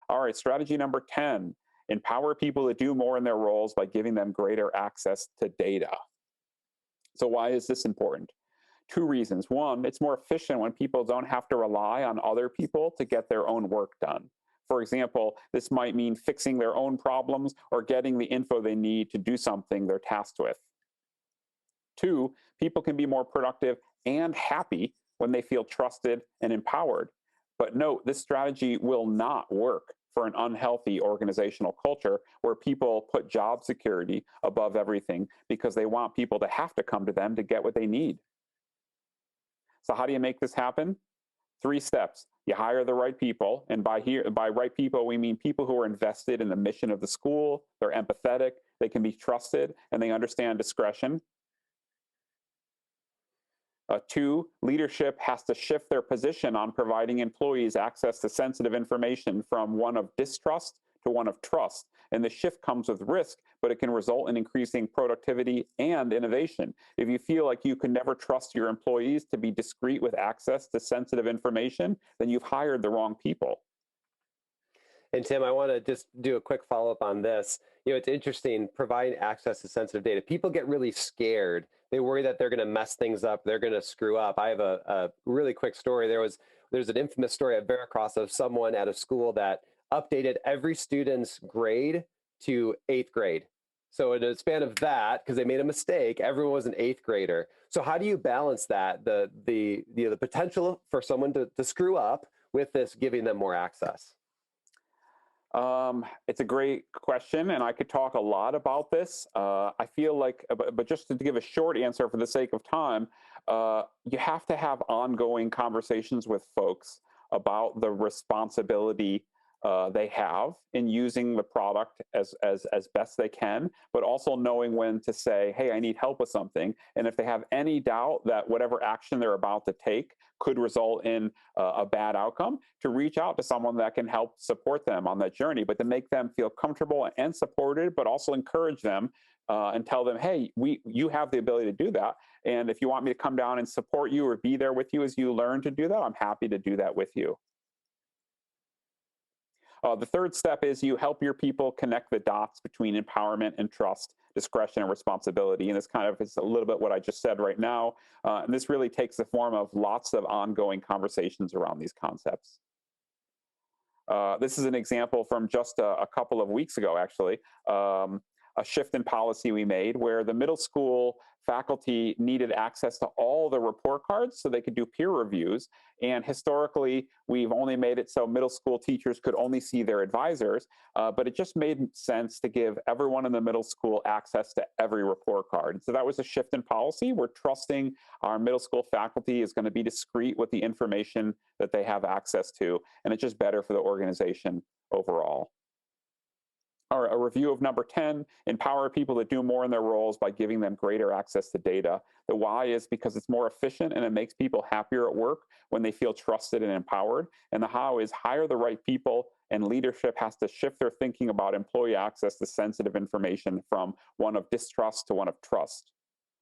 All right, strategy number 10, empower people to do more in their roles by giving them greater access to data. So why is this important? Two reasons. One, it's more efficient when people don't have to rely on other people to get their own work done. For example, this might mean fixing their own problems or getting the info they need to do something they're tasked with. Two, people can be more productive and happy when they feel trusted and empowered. But note, this strategy will not work for an unhealthy organizational culture where people put job security above everything because they want people to have to come to them to get what they need. So how do you make this happen? 3 steps. You hire the right people, and by right people, we mean people who are invested in the mission of the school, they're empathetic, they can be trusted, and they understand discretion. 2, leadership has to shift their position on providing employees access to sensitive information from one of distrust to one of trust. And the shift comes with risk, but it can result in increasing productivity and innovation. If you feel like you can never trust your employees to be discreet with access to sensitive information, then you've hired the wrong people. And Tim, I want to just do a quick follow-up on this. It's interesting, providing access to sensitive data. People get really scared. They worry that they're going to mess things up. They're going to screw up. I have a really quick story. There's an infamous story at Veracross of someone at a school that updated every student's grade to 8th grade. So in a span of that, because they made a mistake, everyone was an 8th grader. So how do you balance that, the potential for someone to screw up with this giving them more access? It's a great question, and I could talk a lot about this. I feel like, but just to give a short answer for the sake of time, you have to have ongoing conversations with folks about the responsibility they have in using the product as best they can, but also knowing when to say, hey, I need help with something. And if they have any doubt that whatever action they're about to take could result in a bad outcome, to reach out to someone that can help support them on that journey, but to make them feel comfortable and supported, but also encourage them and tell them, hey, you have the ability to do that. And if you want me to come down and support you or be there with you as you learn to do that, I'm happy to do that with you. The third step is you help your people connect the dots between empowerment and trust, discretion and responsibility. And this kind of is a little bit what I just said right now. And this really takes the form of lots of ongoing conversations around these concepts. This is an example from just a couple of weeks ago, actually. A shift in policy we made where the middle school faculty needed access to all the report cards so they could do peer reviews. And historically, we've only made it so middle school teachers could only see their advisors, but it just made sense to give everyone in the middle school access to every report card. So that was a shift in policy. We're trusting our middle school faculty is going to be discreet with the information that they have access to, and it's just better for the organization overall. All right, a review of number 10, empower people to do more in their roles by giving them greater access to data. The why is because it's more efficient and it makes people happier at work when they feel trusted and empowered. And the how is hire the right people, and leadership has to shift their thinking about employee access to sensitive information from one of distrust to one of trust.